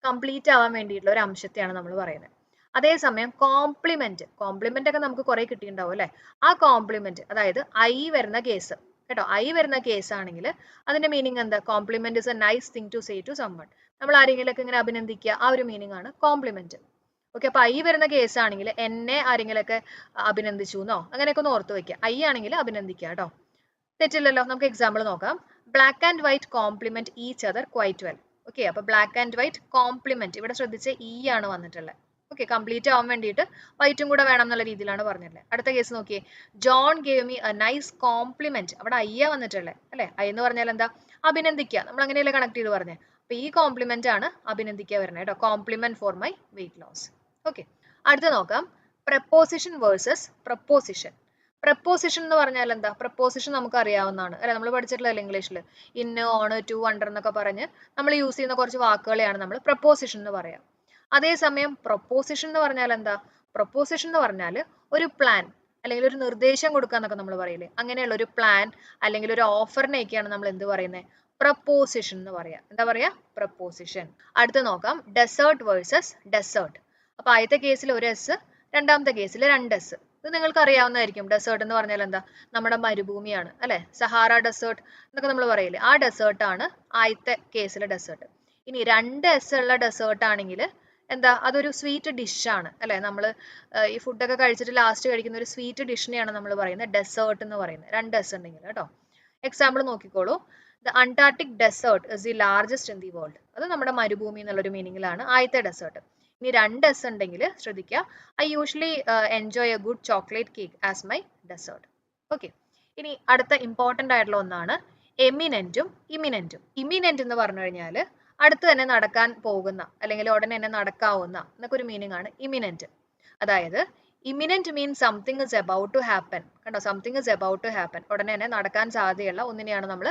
Speaker 1: കംപ്ലീറ്റ് ആവാൻ വേണ്ടിയിട്ടുള്ള ഒരു അംശത്തെയാണ് നമ്മൾ പറയുന്നത്. അതേസമയം കോംപ്ലിമെന്റ് ഒക്കെ നമുക്ക് കുറെ കിട്ടിയിട്ടുണ്ടാവും അല്ലെ. ആ കോംപ്ലിമെന്റ് അതായത് ഐ വരുന്ന കേസ് കേട്ടോ, ഐ വരുന്ന കേസ് ആണെങ്കിൽ അതിന്റെ മീനിങ് എന്താ? Compliment is a nice thing to say to someone. നമ്മൾ ആരെങ്കിലൊക്കെ ഇങ്ങനെ അഭിനന്ദിക്കുക, ആ ഒരു മീനിങ് ആണ് കോംപ്ലിമെന്റ്. ഓക്കെ, അപ്പൊ ഐ വരുന്ന കേസ് ആണെങ്കിൽ എന്നെ ആരെങ്കിലൊക്കെ അഭിനന്ദിച്ചു എന്നോ അങ്ങനെയൊക്കെ ഒന്ന് ഓർത്ത് വെക്കുക. ഐ ആണെങ്കിൽ അഭിനന്ദിക്കുക കേട്ടോ, തെറ്റില്ലല്ലോ. നമുക്ക് എക്സാമ്പിൾ നോക്കാം. Black and white compliment each other quite well. Okay, അപ്പൊ ബ്ലാക്ക് ആൻഡ് വൈറ്റ് കോംപ്ലിമെന്റ്, ഇവിടെ ശ്രദ്ധിച്ച് ഇ ആണ് വന്നിട്ടുള്ളത്. ഓക്കെ, കംപ്ലീറ്റ് ആവാൻ വേണ്ടിയിട്ട് വൈറ്റും കൂടെ വേണം എന്നുള്ള രീതിയിലാണ് പറഞ്ഞിട്ടുള്ളത്. അടുത്ത കേസ് നോക്കിയേ, John gave me a nice compliment. അവിടെ ഐ വന്നിട്ടുള്ളത് അല്ലെ. ഐ എന്ന് പറഞ്ഞാൽ എന്താ? അഭിനന്ദിക്കുക. നമ്മൾ അങ്ങനെയല്ലേ കണക്ട് ചെയ്ത് പറഞ്ഞത്. അപ്പൊ ഈ കോംപ്ലിമെന്റ് ആണ് അഭിനന്ദിക്കുക വരുന്നത് കേട്ടോ. Compliment for my weight loss. Okay, അടുത്ത നോക്കാം. Preposition versus preposition. പ്രപ്പോസിഷൻ എന്ന് പറഞ്ഞാൽ എന്താ? പ്രപ്പോസിഷൻ നമുക്ക് അറിയാവുന്നതാണ് അല്ലെ, നമ്മൾ പഠിച്ചിട്ടുള്ളതല്ലേ ഇംഗ്ലീഷിൽ. ഇന്ന്, ഓണ്, ടു, അണ്ടർ എന്നൊക്കെ പറഞ്ഞ് നമ്മൾ യൂസ് ചെയ്യുന്ന കുറച്ച് വാക്കുകളെയാണ് നമ്മൾ പ്രപ്പോസിഷൻ എന്ന് പറയാം. അതേസമയം പ്രൊപ്പോസിഷൻ എന്ന് പറഞ്ഞാൽ എന്താ? പ്രൊപ്പോസിഷൻ എന്ന് പറഞ്ഞാൽ ഒരു പ്ലാൻ അല്ലെങ്കിൽ ഒരു നിർദ്ദേശം കൊടുക്കുക എന്നൊക്കെ നമ്മൾ പറയില്ലേ, അങ്ങനെയുള്ള ഒരു പ്ലാൻ അല്ലെങ്കിൽ ഒരു ഓഫറിനെയൊക്കെയാണ് നമ്മൾ എന്ത് പറയുന്നത്? പ്രപ്പോസിഷൻ എന്ന് പറയാ. എന്താ പറയാ? പ്രപ്പോസിഷൻ. അടുത്ത നോക്കാം, ഡെസേർട്ട് വേഴ്സസ് ഡെസേർട്ട്. അപ്പൊ ആദ്യത്തെ കേസിൽ ഒരു എസ്, രണ്ടാമത്തെ കേസിൽ രണ്ട് എസ്. ഇത് നിങ്ങൾക്ക് അറിയാവുന്നതായിരിക്കും. ഡെസേർട്ട് എന്ന് പറഞ്ഞാൽ എന്താ? നമ്മുടെ മരുഭൂമിയാണ് അല്ലെ, സഹാറ ഡെസേർട്ട് എന്നൊക്കെ നമ്മൾ പറയില്ലേ, ആ ഡെസേർട്ട് ആണ് ആദ്യത്തെ കേസിലെ ഡെസേർട്ട്. ഇനി രണ്ട് എസ് ഉള്ള ഡെസേർട്ട് ആണെങ്കിൽ എന്താ? അതൊരു സ്വീറ്റ് ഡിഷാണ് അല്ലെ. നമ്മൾ ഈ ഫുഡൊക്കെ കഴിച്ചിട്ട് ലാസ്റ്റ് കഴിക്കുന്ന ഒരു സ്വീറ്റ് ഡിഷിനെയാണ് നമ്മൾ പറയുന്നത് ഡെസേർട്ട് എന്ന് പറയുന്നത്, രണ്ട് എസ് ഉണ്ടെങ്കിൽ കേട്ടോ. എക്സാമ്പിൾ നോക്കിക്കോളൂ. The Antarctic desert is the largest in the world. അത് നമ്മുടെ മരുഭൂമി എന്നുള്ളൊരു മീനിങ്ങിലാണ് ആദ്യത്തെ ഡെസേർട്ട്. ഇനി രണ്ട് എസ് ഉണ്ടെങ്കിൽ ശ്രദ്ധിക്കുക, I usually enjoy a good chocolate cake as my dessert. Okay, ഇനി അടുത്ത ഇമ്പോർട്ടൻ്റ് ആയിട്ടുള്ള ഒന്നാണ് എമിനന്റും ഇമിനന്റും. ഇമിനന്റ് എന്ന് പറഞ്ഞു കഴിഞ്ഞാൽ അടുത്ത് തന്നെ നടക്കാൻ പോകുന്ന അല്ലെങ്കിൽ ഉടനെ തന്നെ നടക്കാവുന്ന എന്നൊക്കെ ഒരു മീനിങ് ആണ് ഇമിനന്റ്. അതായത് imminent means something is about to happen. കണ്ടോ, something is about to happen, ഉടനെ തന്നെ നടക്കാൻ സാധ്യതയുള്ള ഒന്നിനെയാണ് നമ്മൾ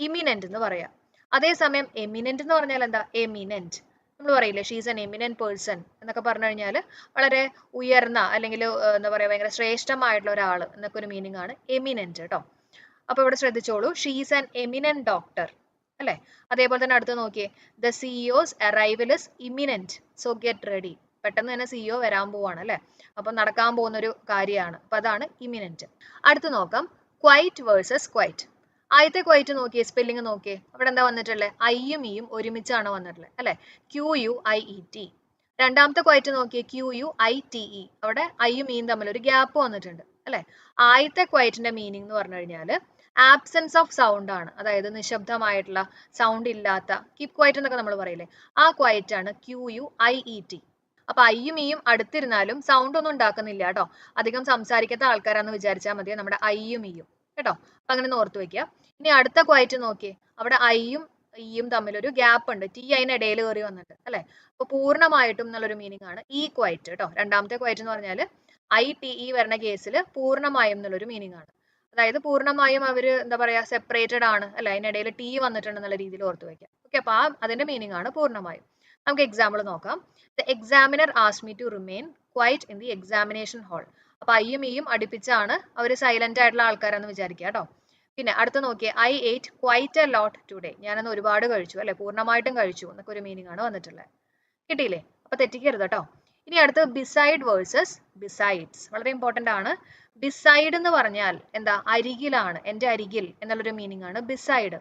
Speaker 1: ഇമിനന്റ് എന്ന് പറയാ. അതേസമയം എമിനന്റ് എന്ന് പറഞ്ഞാൽ എന്താ? എമിനന്റ് നമ്മൾ പറയില്ലേ, ഷീസ് എൻ എമിനന്റ് പേഴ്സൺ എന്നൊക്കെ പറഞ്ഞു കഴിഞ്ഞാൽ വളരെ ഉയർന്ന അല്ലെങ്കിൽ എന്താ പറയാ ഭയങ്കര ശ്രേഷ്ഠമായിട്ടുള്ള ഒരാൾ എന്നൊക്കെ ഒരു മീനിങ് ആണ് എമിനന്റ് കേട്ടോ. അപ്പൊ ഇവിടെ ശ്രദ്ധിച്ചോളൂ, ഷീസ് ആൻ എമിനന്റ് ഡോക്ടർ അല്ലെ. അതേപോലെ തന്നെ അടുത്ത് നോക്കിയേ, the CEOs arrival is imminent so get ready. പെട്ടെന്ന് തന്നെ സിഇഒ വരാൻ പോവാണ് അല്ലെ, അപ്പൊ നടക്കാൻ പോകുന്ന ഒരു കാര്യമാണ്. അപ്പൊ അതാണ് ഇമിനന്റ്. അടുത്ത് നോക്കാം, ക്വൈറ്റ് വേഴ്സസ് ക്വൈറ്റ്. ആദ്യത്തെ ക്വൈറ്റ് നോക്കിയേ, സ്പെല്ലിംഗ് നോക്കിയേ, അവിടെ എന്താ വന്നിട്ടുള്ളത്? ഐയും ഇയും ഒരുമിച്ചാണ് വന്നിട്ടുള്ളത് അല്ലെ, QUIET. രണ്ടാമത്തെ ക്വൈറ്റ് നോക്കിയേ, QUITE. അവിടെ ഐയും ഇയും തമ്മിൽ ഒരു ഗ്യാപ്പ് വന്നിട്ടുണ്ട് അല്ലെ. ആദ്യത്തെ ക്വൈറ്റിന്റെ മീനിങ് എന്ന് പറഞ്ഞു കഴിഞ്ഞാൽ ആബ്സെൻസ് ഓഫ് സൗണ്ട് ആണ്, അതായത് നിശബ്ദമായിട്ടുള്ള, സൗണ്ട് ഇല്ലാത്ത, കീപ് ക്വൈറ്റ് എന്നൊക്കെ നമ്മൾ പറയില്ലേ, ആ ക്വൈറ്റ് ആണ് QUIET. അപ്പൊ ഐയും ഇയും അടുത്തിരുന്നാലും സൗണ്ട് ഒന്നും ഉണ്ടാക്കുന്നില്ല കേട്ടോ, അധികം സംസാരിക്കാത്ത ആൾക്കാരാന്ന് വിചാരിച്ചാൽ മതി നമ്മുടെ ഐയും ഇയും കേട്ടോ. അപ്പൊ അങ്ങനെ ഓർത്ത് വെക്കുക. ഇനി അടുത്ത ക്വൈറ്റ് നോക്കിയേ, അവിടെ ഐയും ഇയും തമ്മിൽ ഒരു ഗ്യാപ്പ് ഉണ്ട്, ടി അതിനിടയിൽ കയറി വന്നിട്ട് അല്ലെ. അപ്പൊ പൂർണ്ണമായിട്ടും എന്നുള്ളൊരു മീനിങ് ആണ് ഈ ക്വൈറ്റ് കേട്ടോ. രണ്ടാമത്തെ ക്വൈറ്റ് എന്ന് പറഞ്ഞാൽ ITE വരുന്ന കേസിൽ പൂർണ്ണമായും എന്നുള്ളൊരു മീനിങ് ആണ്. അതായത് പൂർണ്ണമായും അവര് എന്താ പറയാ സെപ്പറേറ്റഡ് ആണ് അല്ലെ, അതിനിടയിൽ ടി വന്നിട്ടുണ്ട് എന്നുള്ള രീതിയിൽ ഓർത്ത് വെക്കാം. ഓക്കെ, അപ്പൊ അതിന്റെ മീനിങ് ആണ് പൂർണ്ണമായും. നമുക്ക് എക്സാമ്പിൾ നോക്കാം. The examiner asked me to remain quiet in the examination hall. അപ്പൊ ഐയും ഇയും അടുപ്പിച്ചാണ് അവർ സൈലന്റ് ആയിട്ടുള്ള ആൾക്കാരെന്ന് വിചാരിക്കുക കേട്ടോ. പിന്നെ അടുത്ത് നോക്കിയേ, I ate quite a lot today. ഞാനന്ന് ഒരുപാട് കഴിച്ചു അല്ലെ, പൂർണ്ണമായിട്ടും കഴിച്ചു എന്നൊക്കെ ഒരു മീനിങ് ആണ് വന്നിട്ടുള്ളത്. കിട്ടിയില്ലേ? അപ്പൊ തെറ്റിക്കരുത് കേട്ടോ. ഇനി അടുത്ത് ബിസൈഡ് വേഴ്സസ് ബിസൈഡ്സ്. വളരെ ഇമ്പോർട്ടന്റ് ആണ്. ബിസൈഡ് എന്ന് പറഞ്ഞാൽ എന്താ? അരികിലാണ്, എന്റെ അരികിൽ എന്നുള്ളൊരു മീനിങ് ആണ് ബിസൈഡ്.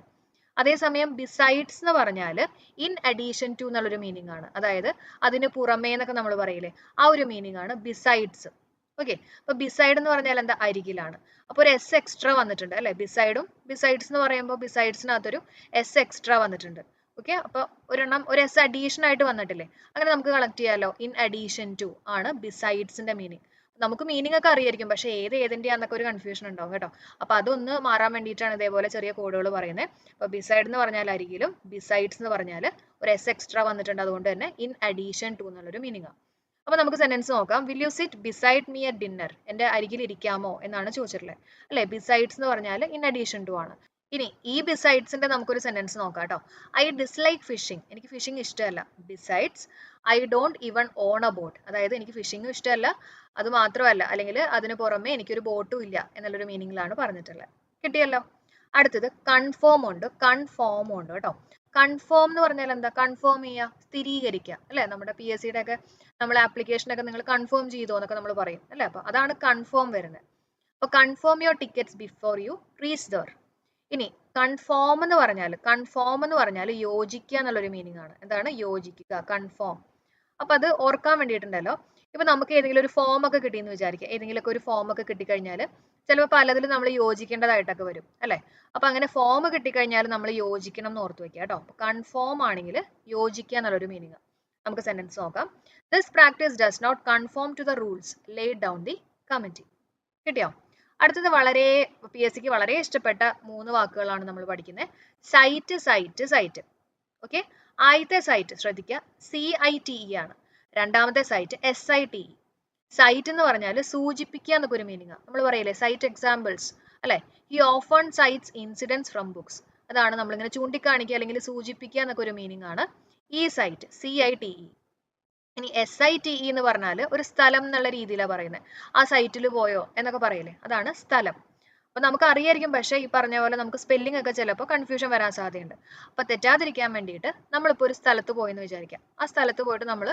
Speaker 1: അതേസമയം ബിസൈഡ്സ് എന്ന് പറഞ്ഞാൽ ഇൻ അഡീഷൻ ടു എന്നുള്ളൊരു മീനിങ് ആണ്, അതായത് അതിന് പുറമേ എന്നൊക്കെ നമ്മൾ പറയില്ലേ, ആ ഒരു മീനിങ് ആണ് ബിസൈഡ്സ്. ഓക്കെ, അപ്പൊ ബിസൈഡ് എന്ന് പറഞ്ഞാൽ എന്താ? അരികിലാണ്. അപ്പൊ ഒരു എസ് എക്സ്ട്രാ വന്നിട്ടുണ്ട് അല്ലെ, ബിസൈഡും ബിസൈഡ്സ് എന്ന് പറയുമ്പോൾ ബിസൈഡ്സിനകത്തൊരു എസ് എക്സ്ട്രാ വന്നിട്ടുണ്ട്. ഓക്കെ, അപ്പൊ ഒരെണ്ണം ഒരു എസ് അഡീഷൻ ആയിട്ട് വന്നിട്ടില്ലേ, അങ്ങനെ നമുക്ക് കളക്ട് ചെയ്യാലോ. ഇൻ അഡീഷൻ ടു ആണ് ബിസൈഡ്സിന്റെ മീനിങ്. നമുക്ക് മീനിങ് ഒക്കെ അറിയായിരിക്കും, പക്ഷെ ഏതിന്റെയാന്നൊക്കെ ഒരു കൺഫ്യൂഷൻ ഉണ്ടാവും കേട്ടോ. അപ്പൊ അതൊന്ന് മാറാൻ വേണ്ടിയിട്ടാണ് ഇതേപോലെ ചെറിയ കോഡുകൾ പറയുന്നത്. അപ്പൊ ബിസൈഡ് എന്ന് പറഞ്ഞാൽ അരികിലും, ബിസൈഡ്സ് എന്ന് പറഞ്ഞാൽ ഒരു എസ് എക്സ്ട്രാ വന്നിട്ടുണ്ട്, അതുകൊണ്ട് തന്നെ ഇൻ അഡീഷൻ ടു എന്നുള്ളൊരു മീനിങ് ആണ്. അപ്പൊ നമുക്ക് സെന്റൻസ് നോക്കാം. Will you sit beside me at dinner. എന്റെ അരികിൽ ഇരിക്കാമോ എന്നാണ് ചോദിച്ചിട്ടുള്ളത് അല്ലെ. ബിസൈഡ്സ് എന്ന് പറഞ്ഞാൽ ഇൻ അഡീഷൻ ടു ആണ്. ഇനി ഈ ബിസൈഡ്സിന്റെ നമുക്കൊരു സെന്റൻസ് നോക്കാം കേട്ടോ. I dislike fishing. എനിക്ക് ഫിഷിംഗ് ഇഷ്ടമല്ല. Besides I don't even own a boat. അതായത് എനിക്ക് ഫിഷിംഗും ഇഷ്ടമല്ല, അത് മാത്രമല്ല അല്ലെങ്കിൽ അതിന് പുറമെ എനിക്കൊരു ബോട്ടും ഇല്ല എന്നുള്ളൊരു മീനിങ്ങിലാണ് പറഞ്ഞിട്ടുള്ളത്. കിട്ടിയല്ലോ? അടുത്തത് കൺഫേം ഉണ്ട്, കൺഫോമും ഉണ്ട് കേട്ടോ. കൺഫേം എന്ന് പറഞ്ഞാൽ എന്താ? കൺഫേം ചെയ്യുക, സ്ഥിരീകരിക്കുക അല്ലെ? നമ്മുടെ PSCയുടെ ഒക്കെ നമ്മളെ ആപ്ലിക്കേഷനൊക്കെ നിങ്ങൾ കൺഫേം ചെയ്തോ എന്നൊക്കെ നമ്മൾ പറയും അല്ലെ? അപ്പൊ അതാണ് കൺഫേം വരുന്നത്. അപ്പൊ confirm your tickets before you reach there. ഇനി കൺഫോം എന്ന് പറഞ്ഞാൽ യോജിക്കുക എന്നുള്ളൊരു മീനിങ് ആണ്. എന്താണ്? യോജിക്കുക, കൺഫോം. അപ്പൊ അത് ഓർക്കാൻ വേണ്ടിയിട്ടുണ്ടല്ലോ. ഇപ്പൊ നമുക്ക് ഏതെങ്കിലും ഒരു ഫോം ഒക്കെ കിട്ടിയെന്ന് വിചാരിക്കുക. ഏതെങ്കിലുമൊക്കെ ഒരു ഫോം ഒക്കെ കിട്ടിക്കഴിഞ്ഞാൽ ചിലപ്പോൾ പലതിലും നമ്മൾ യോജിക്കേണ്ടതായിട്ടൊക്കെ വരും അല്ലെ? അപ്പൊ അങ്ങനെ ഫോം കിട്ടിക്കഴിഞ്ഞാൽ നമ്മൾ യോജിക്കണം എന്ന് ഓർത്ത് വെക്കുക കേട്ടോ. കൺഫോം ആണെങ്കിൽ യോജിക്കുക എന്നുള്ളൊരു മീനിങ്. നമുക്ക് സെന്റൻസ് നോക്കാം. This practice does not confirm to the rules laid down the committee. കിട്ടിയോ? അടുത്തത് വളരെ PSCക്ക് വളരെ ഇഷ്ടപ്പെട്ട 3 വാക്കുകളാണ് നമ്മൾ പഠിക്കുന്നത്. Cite, site, sight. ഓക്കെ, ആദ്യത്തെ സൈറ്റ് ശ്രദ്ധിക്കുക, CITE ആണ്. രണ്ടാമത്തെ സൈറ്റ് SITE. സൈറ്റ് എന്ന് പറഞ്ഞാൽ സൂചിപ്പിക്കുക എന്നൊക്കെ ഒരു മീനിങ്. നമ്മൾ പറയില്ലേ സൈറ്റ് എക്സാമ്പിൾസ് അല്ലെ? He often cites incidents from books. അതാണ് നമ്മളിങ്ങനെ ചൂണ്ടിക്കാണിക്കുക അല്ലെങ്കിൽ സൂചിപ്പിക്കുക എന്നൊക്കെ ഒരു മീനിങ് ആണ് ഈ സൈറ്റ്, CITE. ഇനി SITE എന്ന് പറഞ്ഞാൽ ഒരു സ്ഥലം എന്നുള്ള രീതിയിലാണ് പറയുന്നത്. ആ സൈറ്റിൽ പോയോ എന്നൊക്കെ പറയില്ലേ, അതാണ് സ്ഥലം. അപ്പൊ നമുക്ക് അറിയായിരിക്കും, പക്ഷെ ഈ പറഞ്ഞ പോലെ നമുക്ക് സ്പെല്ലിംഗ് ഒക്കെ ചിലപ്പോൾ കൺഫ്യൂഷൻ വരാൻ സാധ്യതയുണ്ട്. അപ്പൊ തെറ്റാതിരിക്കാൻ വേണ്ടിയിട്ട് നമ്മളിപ്പോൾ ഒരു സ്ഥലത്ത് പോയെന്ന് വിചാരിക്കാം. ആ സ്ഥലത്ത് പോയിട്ട് നമ്മൾ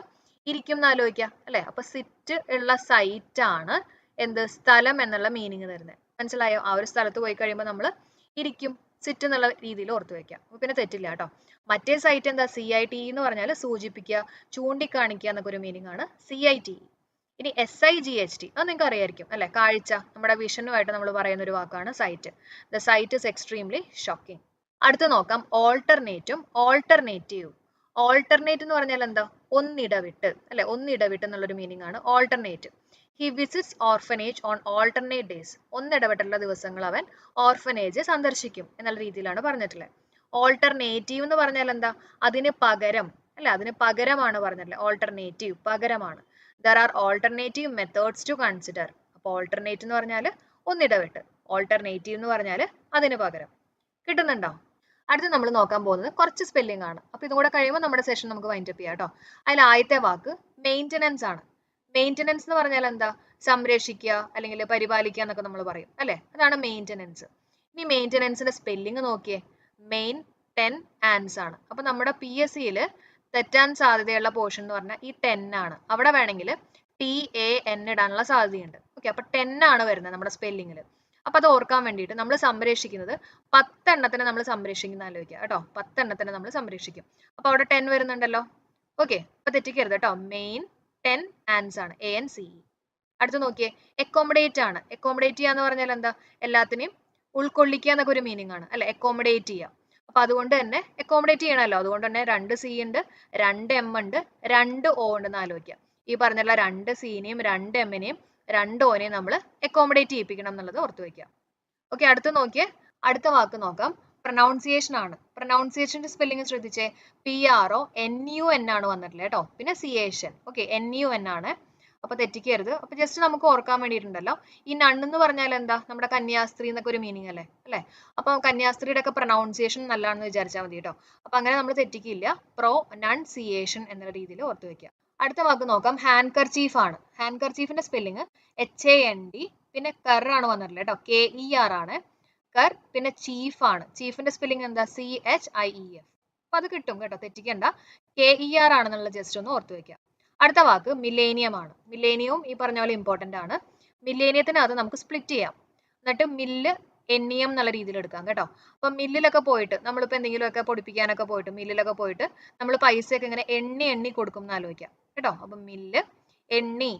Speaker 1: ഇരിക്കും എന്ന് ആലോചിക്കുക അല്ലെ? അപ്പൊ സിറ്റ് ഉള്ള സൈറ്റ് ആണ് എന്ത്? സ്ഥലം എന്നുള്ള മീനിങ് തരുന്നത്. മനസ്സിലായോ? ആ ഒരു സ്ഥലത്ത് പോയി കഴിയുമ്പോൾ നമ്മൾ ഇരിക്കും, സിറ്റ് എന്നുള്ള രീതിയിൽ ഓർത്ത് വെക്കാം. അപ്പൊ പിന്നെ തെറ്റില്ല കേട്ടോ. മറ്റേ സൈറ്റ് എന്താ? CITE എന്ന് പറഞ്ഞാൽ സൂചിപ്പിക്കുക, ചൂണ്ടിക്കാണിക്കുക എന്നൊക്കെ ഒരു മീനിങ് ആണ് CITE. ഇനി SIGHT അത് നിങ്ങൾക്ക് അറിയായിരിക്കും അല്ലെ? കാഴ്ച, നമ്മുടെ വിഷനുമായിട്ട് നമ്മൾ പറയുന്ന ഒരു വാക്കാണ് sight. The sight is extremely shocking. അടുത്ത് നോക്കാം ഓൾട്ടർനേറ്റും ഓൾട്ടർനേറ്റീവ്. ഓൾട്ടർനേറ്റ് എന്ന് പറഞ്ഞാൽ എന്താ? ഒന്നിടവിട്ട് അല്ലെ? ഒന്നിടവിട്ട് എന്നുള്ളൊരു മീനിങ് ആണ് alternate. He visits orphanage on alternate days. ഒന്നിടവിട്ടുള്ള ദിവസങ്ങൾ അവൻ ഓർഫനേജ് സന്ദർശിക്കും എന്നുള്ള രീതിയിലാണ് പറഞ്ഞിട്ടുള്ളത്. ഓൾട്ടർനേറ്റീവ് എന്ന് പറഞ്ഞാൽ എന്താ? അതിന് പകരം അല്ലെ? അതിന് പകരമാണ് പറഞ്ഞിട്ടുള്ളത്. ഓൾട്ടർനേറ്റീവ് പകരമാണ്. There are alternative methods to consider. അപ്പോൾ ഓൾട്ടർനേറ്റ് എന്ന് പറഞ്ഞാൽ ഒന്നിടവിട്ട്, ഓൾട്ടർനേറ്റീവ് എന്ന് പറഞ്ഞാൽ അതിന് പകരം. കിട്ടുന്നുണ്ടോ? അടുത്ത് നമ്മൾ നോക്കാൻ പോകുന്നത് കുറച്ച് സ്പെല്ലിംഗ് ആണ്. അപ്പൊ ഇതും കൂടെ കഴിയുമ്പോൾ നമ്മുടെ സെഷൻ നമുക്ക് വൈൻഡ് അപ്പ് ചെയ്യാം കേട്ടോ. അതിൽ ആദ്യത്തെ വാക്ക് മെയിൻ്റനൻസ് ആണ്. മെയിൻ്റനൻസ് എന്ന് പറഞ്ഞാൽ എന്താ? സംരക്ഷിക്കുക അല്ലെങ്കിൽ പരിപാലിക്കുക എന്നൊക്കെ നമ്മൾ പറയും അല്ലെ? അതാണ് മെയിൻ്റനൻസ്. ഇനി മെയിൻ്റനൻസിന്റെ സ്പെല്ലിംഗ് നോക്കിയേ, മെയിൻ 10 ആൻസ് ആണ്. അപ്പൊ നമ്മുടെ PSCയിൽ തെറ്റാൻ സാധ്യതയുള്ള പോർഷൻ എന്ന് പറഞ്ഞാൽ ഈ 10 ആണ്. അവിടെ വേണമെങ്കിൽ TAN ഇടാനുള്ള സാധ്യതയുണ്ട്. ഓക്കെ, അപ്പൊ 10 ആണ് വരുന്നത് നമ്മുടെ സ്പെല്ലിങ്ങിൽ. അപ്പൊ അത് ഓർക്കാൻ വേണ്ടിയിട്ട് നമ്മൾ സംരക്ഷിക്കുന്നത് 10 എണ്ണത്തിനെ നമ്മൾ സംരക്ഷിക്കുന്ന ആലോചിക്കുക കേട്ടോ. 10 എണ്ണത്തിനെ നമ്മൾ സംരക്ഷിക്കും. അപ്പൊ അവിടെ 10 വരുന്നുണ്ടല്ലോ. ഓക്കെ, അപ്പൊ തെറ്റിക്കരുത് കേട്ടോ. മെയിൻ 10 ആൻസ് ആണ്, ANCE. അടുത്ത് നോക്കിയേ, അക്കോമഡേറ്റ് ആണ്. അക്കോമഡേറ്റ് ചെയ്യുക എന്ന് പറഞ്ഞാൽ എന്താ? എല്ലാത്തിനെയും ഉൾക്കൊള്ളിക്കുക എന്നൊക്കെ ഒരു മീനിങ് ആണ് അല്ലെ? അക്കോമഡേറ്റ് ചെയ്യുക. അപ്പൊ അതുകൊണ്ട് തന്നെ അക്കോമഡേറ്റ് ചെയ്യണമല്ലോ. അതുകൊണ്ട് തന്നെ 2 C ഉണ്ട്, 2 M ഉണ്ട്, 2 O ഉണ്ടെന്ന് ആലോചിക്കുക. ഈ പറഞ്ഞുള്ള 2 Cനെയും 2 Mനെയും 2 Oനെയും നമ്മൾ അക്കോമഡേറ്റ് ചെയ്യിപ്പിക്കണം എന്നുള്ളത് ഓർത്ത് വെക്കുക. ഓക്കെ, അടുത്ത് നോക്കിയേ, അടുത്ത വാക്ക് നോക്കാം. പ്രൊനൗൺസിയേഷൻ ആണ്. പ്രൊനൗൺസിയേഷന്റെ സ്പെല്ലിംഗ് ശ്രദ്ധിച്ചേ, PRONUN ആണ് വന്നിട്ടുള്ളത് കേട്ടോ. പിന്നെ സിയേഷൻ. ഓക്കെ, NUN ആണ്. അപ്പൊ തെറ്റിക്കരുത്. അപ്പൊ ജസ്റ്റ് നമുക്ക് ഓർക്കാൻ വേണ്ടിയിട്ടുണ്ടല്ലോ, ഈ നൺ എന്ന് പറഞ്ഞാൽ എന്താ? നമ്മുടെ കന്യാസ്ത്രീ എന്നൊക്കെ ഒരു മീനിങ് അല്ലേ? അല്ലെ? അപ്പൊ കന്യാസ്ത്രീയുടെ ഒക്കെ പ്രൊനൗൺസിയേഷൻ നല്ലതാണെന്ന് വിചാരിച്ചാൽ മതി കേട്ടോ. അപ്പൊ അങ്ങനെ നമ്മൾ തെറ്റിക്കില്ല. പ്രൊനൗൺസിയേഷൻ എന്ന രീതിയിൽ ഓർത്ത് വെക്കുക. അടുത്ത വാക്ക് നോക്കാം, ഹാൻഡ് കർച്ചീഫ് ആണ്. ഹാൻഡ് കർച്ചീഫിന്റെ സ്പെല്ലിംഗ് HAND, പിന്നെ കർ ആണ് വന്നിട്ടുള്ളത് കേട്ടോ. KER ആണ് കർ. പിന്നെ ചീഫ് ആണ്. ചീഫിന്റെ സ്പെല്ലിംഗ് എന്താ? CHIEF. അപ്പൊ അത് കിട്ടും കേട്ടോ, തെറ്റിക്കണ്ട. KER ആണെന്നുള്ള ജസ്റ്റ് ഒന്ന് ഓർത്ത് വെക്കുക. അടുത്ത വാക്ക് മില്ലേനിയം ആണ്. മില്ലേനിയവും ഈ പറഞ്ഞ പോലെ ഇമ്പോർട്ടന്റ് ആണ്. മില്ലേനിയത്തിനകത്ത് നമുക്ക് സ്പ്ലിറ്റ് ചെയ്യാം. എന്നിട്ട് മില്ല് NEM എന്നുള്ള രീതിയിൽ എടുക്കാം കേട്ടോ. അപ്പൊ മില്ലിലൊക്കെ പോയിട്ട് നമ്മളിപ്പോൾ എന്തെങ്കിലുമൊക്കെ പൊടിപ്പിക്കാനൊക്കെ പോയിട്ട് മില്ലിലൊക്കെ പോയിട്ട് നമ്മൾ പൈസയൊക്കെ ഇങ്ങനെ എണ്ണി കൊടുക്കും എന്ന് ആലോചിക്കാം കേട്ടോ. അപ്പൊ മില്ല് എണ്ണി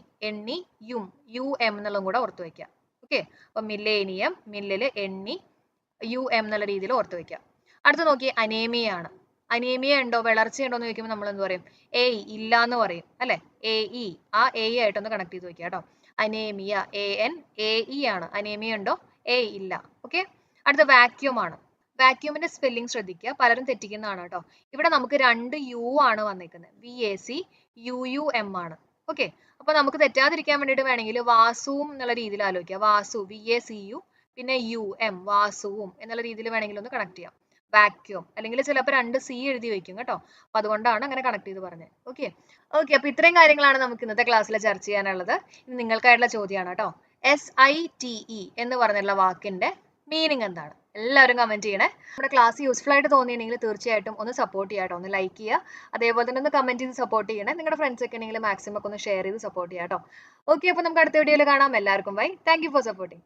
Speaker 1: UM എന്നുള്ളതും കൂടെ ഓർത്ത് വെക്കാം. ഓക്കെ, അപ്പൊ മില്ലേനിയം, മില്ലില് UM എന്നുള്ള രീതിയിൽ ഓർത്ത് വെക്കാം. അടുത്ത് നോക്കി, അനേമിയ ആണ്. അനീമിയ ഉണ്ടോ, വളർച്ച ഉണ്ടോ എന്ന് ചോദിക്കുമ്പോൾ നമ്മൾ എന്ത് പറയും? ഇല്ല എന്ന് പറയും അല്ലെ? AE, ആ AE ആയിട്ടൊന്ന് കണക്ട് ചെയ്ത് വെക്കുക കേട്ടോ. അനേമിയ, ANAE ആണ്. അനേമിയ ഉണ്ടോ? ഇല്ല. ഓക്കെ, അടുത്ത വാക്യൂം ആണ്. വാക്യൂമിന്റെ സ്പെല്ലിംഗ് ശ്രദ്ധിക്കുക, പലരും തെറ്റിക്കുന്നതാണ് കേട്ടോ. ഇവിടെ നമുക്ക് 2 U ആണ് വന്നിരിക്കുന്നത്. VACUUM ആണ്. ഓക്കെ, അപ്പൊ നമുക്ക് തെറ്റാതിരിക്കാൻ വേണ്ടിയിട്ട് വേണമെങ്കിൽ വാസുവും എന്നുള്ള രീതിയിൽ ആലോചിക്കുക. വാസു, VACU, പിന്നെ UM, വാസുവും എന്നുള്ള രീതിയിൽ വേണമെങ്കിൽ ഒന്ന് കണക്ട് ചെയ്യാം. വാക്യൂം, അല്ലെങ്കിൽ ചിലപ്പോൾ 2 C എഴുതി വെക്കും കേട്ടോ. അപ്പൊ അതുകൊണ്ടാണ് അങ്ങനെ കണക്ട് ചെയ്ത് പറഞ്ഞത്. ഓക്കെ, അപ്പൊ ഇത്രയും കാര്യങ്ങളാണ് നമുക്ക് ഇന്നത്തെ ക്ലാസ്സിൽ ചർച്ച ചെയ്യാനുള്ളത്. ഇത് നിങ്ങൾക്കായിട്ടുള്ള ചോദ്യമാണ് കേട്ടോ. SITE എന്ന് പറഞ്ഞുള്ള വാക്കിന്റെ മീനിങ് എന്താണ്? എല്ലാവരും കമന്റ് ചെയ്യണേ. നമ്മുടെ ക്ലാസ് യൂസ്ഫുൾ ആയിട്ട് തോന്നിയിട്ടുണ്ടെങ്കിൽ തീർച്ചയായിട്ടും ഒന്ന് സപ്പോർട്ട് ചെയ്യാട്ടോ, ഒന്ന് ലൈക്ക് ചെയ്യുക, അതേപോലെ തന്നെ ഒന്ന് കമന്റ് ചെയ്ത് സപ്പോർട്ട് ചെയ്യണേ. നിങ്ങളുടെ ഫ്രണ്ട്സ് ഒക്കെ ഉണ്ടെങ്കിൽ മാക്സിമം ഒക്കെ ഒന്ന് ഷെയർ ചെയ്ത് സപ്പോർട്ട് ചെയ്യാട്ടോ. ഓക്കെ, അപ്പോൾ നമുക്ക് അടുത്ത വീഡിയോയിൽ കാണാം. എല്ലാവർക്കും bye. Thank you for supporting.